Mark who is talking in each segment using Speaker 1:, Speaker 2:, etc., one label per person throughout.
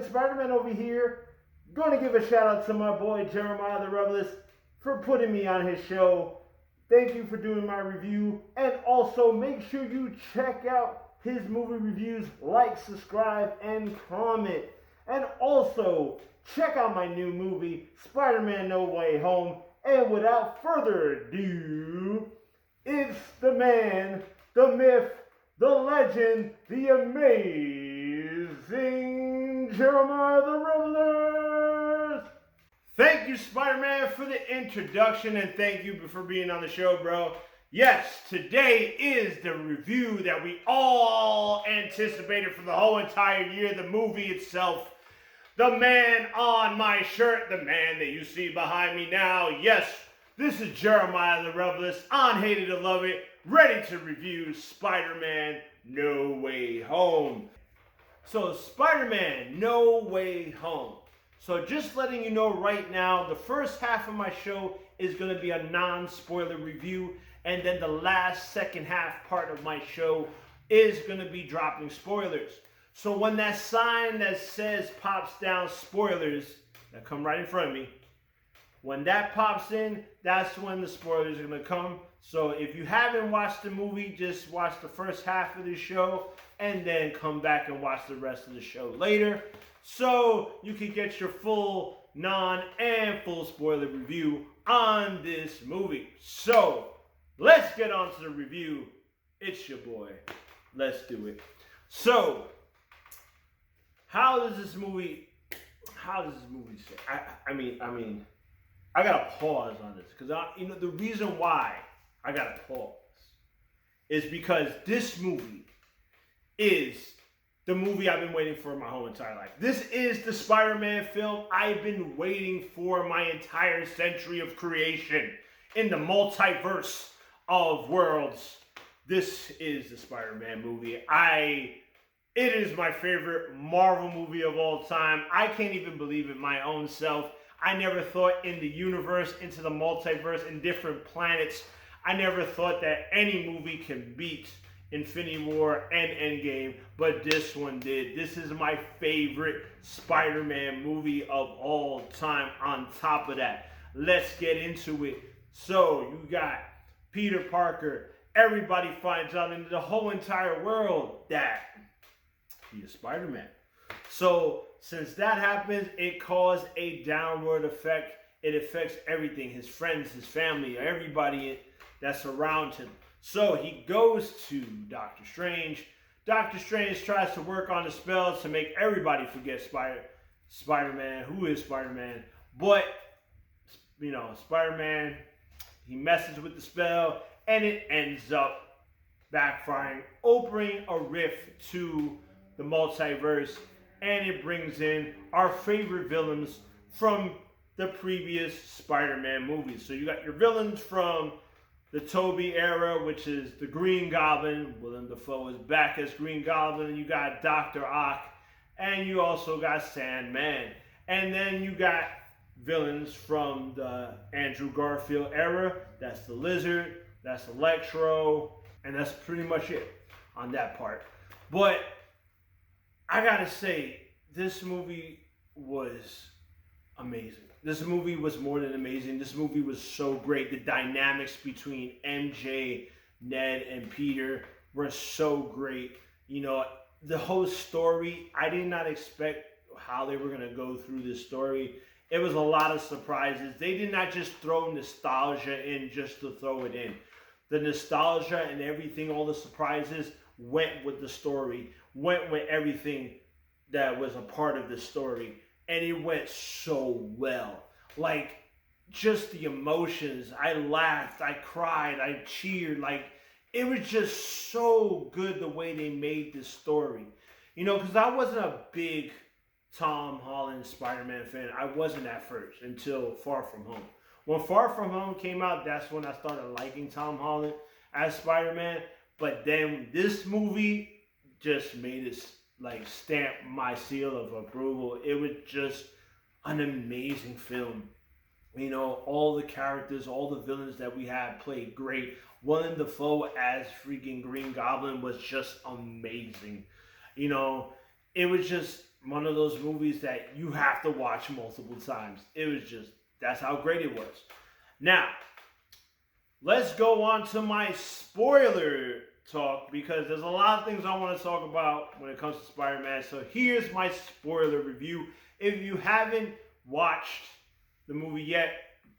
Speaker 1: Spider-Man over here. Going to give a shout out to my boy Jeremiah the Revelist for putting me on his show. Thank you for doing my review. And also make sure you check out his movie reviews, like, subscribe, and comment. And also check out my new movie, Spider-Man No Way Home. And without further ado, it's the man, the myth, the legend, the amazing Jeremiah the Revelist. Thank you, Spider-Man, for the introduction, and thank you for being on the show, bro. Yes, today is the review that we all anticipated for the whole entire year, the movie itself. The man on my shirt, the man that you see behind me now. Yes, this is Jeremiah the Revelist, on Hated to Love It, ready to review Spider-Man No Way Home. So, Spider-Man No Way Home. So, just letting you know right now, the first half of my show is going to be a non-spoiler review, and then the second half part of my show is going to be dropping spoilers. So when that sign that says pops down spoilers, that come right in front of me, when that pops in, that's when the spoilers are going to come. So if you haven't watched the movie, just watch the first half of the show and then come back and watch the rest of the show later. So you can get your full non and full spoiler review on this movie. So let's get on to the review. It's your boy. Let's do it. So, how does this movie say? I mean, I gotta pause on this because the reason why I gotta pause is because this movie is the movie I've been waiting for my whole entire life. This is the Spider-Man film I've been waiting for my entire century of creation in the multiverse of worlds. This is the Spider-Man movie. It is my favorite Marvel movie of all time. I can't even believe it my own self. I never thought in the universe, into the multiverse, in different planets, I never thought that any movie can beat Infinity War and Endgame, but this one did. This is my favorite Spider-Man movie of all time. On top of that, let's get into it. So, you got Peter Parker. Everybody finds out in the whole entire world that he is Spider-Man. So, since that happens, it caused a downward effect. It affects everything, his friends, his family, everybody that's around him. So, he goes to Doctor Strange. Doctor Strange tries to work on the spell to make everybody forget Spider-Man, who is Spider-Man. But, Spider-Man, he messes with the spell, and it ends up backfiring, opening a rift to the multiverse, and it brings in our favorite villains from the previous Spider-Man movies. So you got your villains from the Tobey era, which is the Green Goblin. Willem Dafoe is back as Green Goblin. You got Dr. Ock, and you also got Sandman. And then you got villains from the Andrew Garfield era. That's the Lizard, that's Electro, and that's pretty much it on that part. But I gotta say, this movie was amazing. This movie was more than amazing. This movie was so great. The dynamics between MJ, Ned, and Peter were so great. The whole story, I did not expect how they were gonna go through this story. It was a lot of surprises. They did not just throw nostalgia in just to throw it in. The nostalgia and everything, all the surprises, went with the story, went with everything that was a part of the story. And it went so well. Like, just the emotions. I laughed, I cried, I cheered. Like, it was just so good the way they made this story. Because I wasn't a big Tom Holland Spider-Man fan. I wasn't at first until Far From Home. When Far From Home came out, that's when I started liking Tom Holland as Spider-Man. But then this movie just made it stamp my seal of approval. It was just an amazing film. All the characters, all the villains that we had played great. Willem Dafoe as freaking Green Goblin was just amazing. It was just one of those movies that you have to watch multiple times. It was just, that's how great it was. Now, let's go on to my spoiler talk, because there's a lot of things I want to talk about when it comes to Spider-Man. So here's my spoiler review. If you haven't watched the movie yet,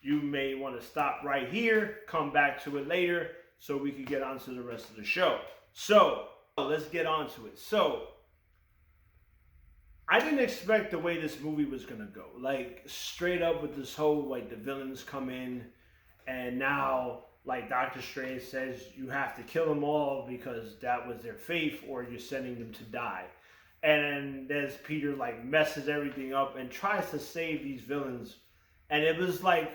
Speaker 1: you may want to stop right here, come back to it later, so we can get on to the rest of the show. So, let's get on to it. So, I didn't expect the way this movie was going to go. Like, straight up with this whole, like, the villains come in, and now, like, Doctor Strange says you have to kill them all because that was their fate, or you're sending them to die. And there's Peter, like, messes everything up and tries to save these villains. And it was like,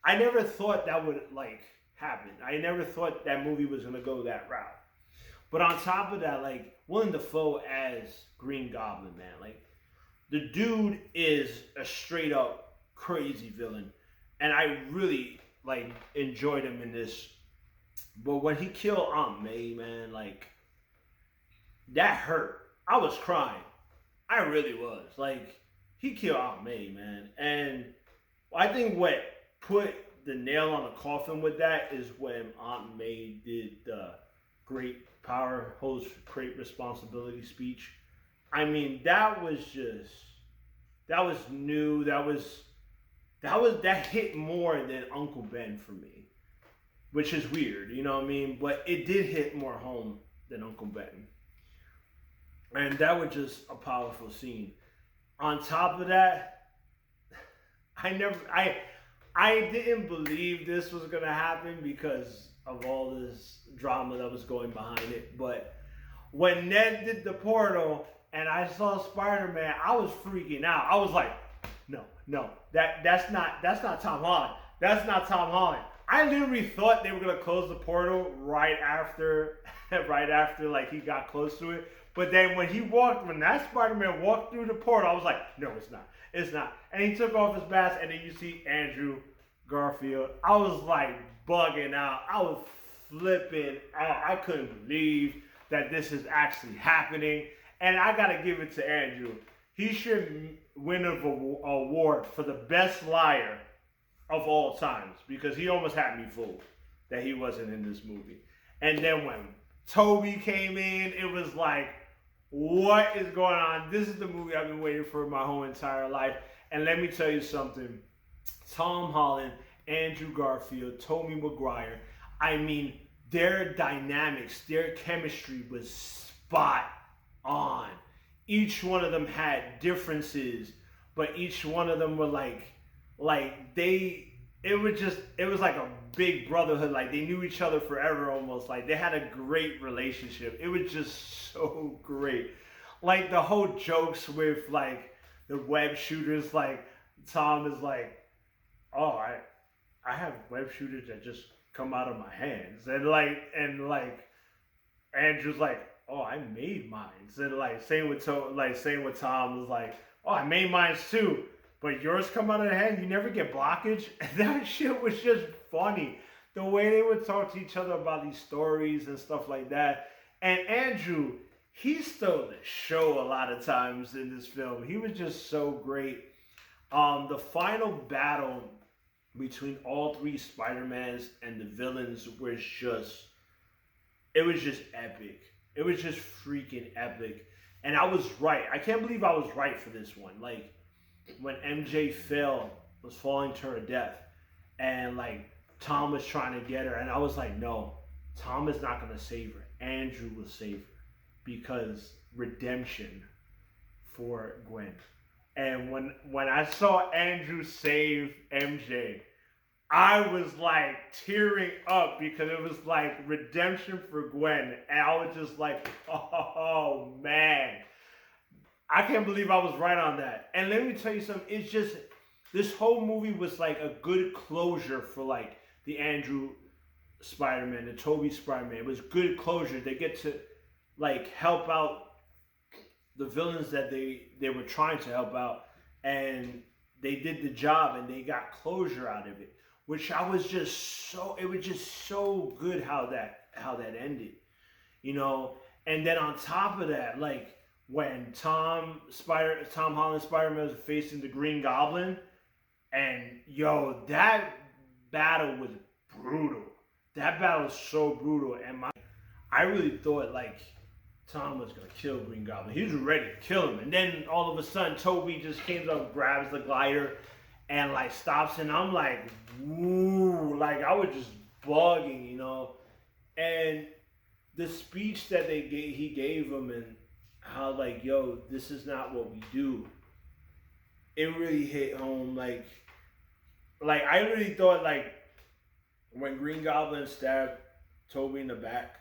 Speaker 1: I never thought that would, like, happen. I never thought that movie was going to go that route. But on top of that, like, Willem Dafoe as Green Goblin, man. Like, the dude is a straight up crazy villain. And I really, like, enjoyed him in this. But when he killed Aunt May, man, like, that hurt. I was crying. I really was. Like, he killed Aunt May, man. And I think what put the nail on the coffin with that is when Aunt May did the great power holds great responsibility speech. I mean, that was new. That hit more than Uncle Ben for me, which is weird, you know what I mean? But it did hit more home than Uncle Ben. And that was just a powerful scene. On top of that, I didn't believe this was gonna happen because of all this drama that was going behind it. But when Ned did the portal and I saw Spider-Man, I was freaking out. I was like, no, that's not Tom Holland. That's not Tom Holland. I literally thought they were gonna close the portal right after like he got close to it. But then when that Spider-Man walked through the portal, I was like, no, it's not. And he took off his mask, and then you see Andrew Garfield. I was like bugging out. I was flipping out. I couldn't believe that this is actually happening. And I gotta give it to Andrew. He should win an award for the best liar of all times, because he almost had me fooled that he wasn't in this movie. And then when Toby came in, it was like, what is going on? This is the movie I've been waiting for my whole entire life. And let me tell you something. Tom Holland, Andrew Garfield, Tobey Maguire, I mean, their dynamics, their chemistry was spot on. Each one of them had differences, but each one of them were it was like a big brotherhood. Like, they knew each other forever almost. Like, they had a great relationship. It was just so great. Like, the whole jokes with, like, the web shooters. Like, Tom is like, oh, I have web shooters that just come out of my hands. And Andrew's like, oh, I made mine. And like, same with Tom was like, oh, I made mine too. But yours come out of the hand, you never get blockage. And that shit was just funny. The way they would talk to each other about these stories and stuff like that. And Andrew, he stole the show a lot of times in this film. He was just so great. The final battle between all three Spider-Mans and the villains was just epic. It was just freaking epic. And I was right. I can't believe I was right for this one. Like, when MJ was falling to her death, and like Tom was trying to get her, and I was like, no, Tom is not gonna save her. Andrew will save her, because redemption for Gwen. And when I saw Andrew save MJ, I was like tearing up, because it was like redemption for Gwen, and I was just like, oh man. I can't believe I was right on that. And let me tell you something. It's just, this whole movie was like a good closure for like the Andrew Spider-Man, the Tobey Spider-Man. It was good closure. They get to like help out the villains that they were trying to help out. And they did the job, and they got closure out of it. Which it was just so good how that ended. You know? And then on top of that, like, when Tom Holland Spider-Man was facing the Green Goblin, and yo, that battle was brutal. That battle was so brutal, and I really thought like Tom was gonna kill Green Goblin. He was ready to kill him, and then all of a sudden, Toby just came up, grabs the glider, and like stops, and I'm like, woo, like I was just bugging, you know, and the speech that he gave him, and how like, yo, this is not what we do. It really hit home, like I really thought like when Green Goblin stabbed Toby in the back,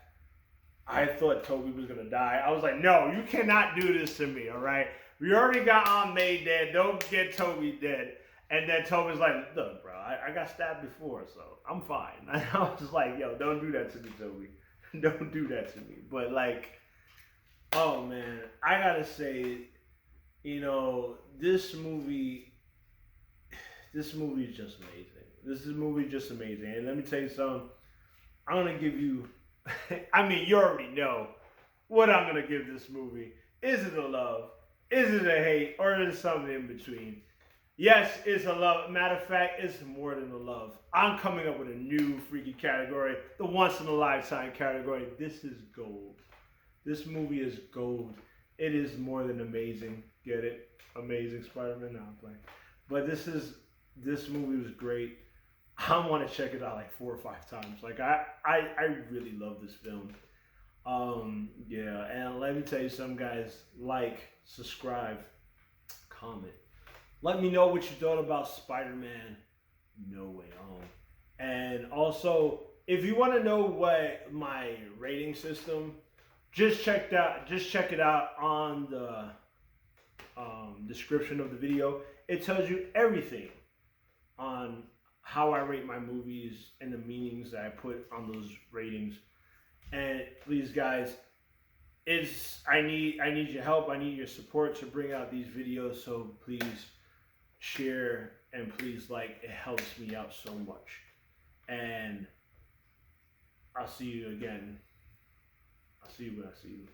Speaker 1: I thought Toby was gonna die. I was like, no, you cannot do this to me, all right? We already got Aunt May dead. Don't get Toby dead. And then Toby's like, look, bro, I got stabbed before, so I'm fine. And I was like, yo, don't do that to me, Toby. Don't do that to me. But like, oh man, I gotta say, you know, this movie is just amazing. This movie is just amazing. And let me tell you something. I'm gonna give you, I mean, you already know what I'm gonna give this movie. Is it a love? Is it a hate? Or is it something in between? Yes, it's a love. Matter of fact, it's more than a love. I'm coming up with a new freaky category, the once in a lifetime category. This is gold. This movie is gold. It is more than amazing. Get it? Amazing Spider-Man. No, I'm playing. But this movie was great. I want to check it out like 4 or 5 times. Like I really love this film. Yeah, and let me tell you something, guys. Like, subscribe, comment. Let me know what you thought about Spider-Man No Way Home. And also, if you want to know what my rating system, just check it out on the description of the video. It tells you everything on how I rate my movies and the meanings that I put on those ratings. And please, guys, I need your help. I need your support to bring out these videos. So please share and please like. It helps me out so much. And I'll see you again. I'll see you when I see you.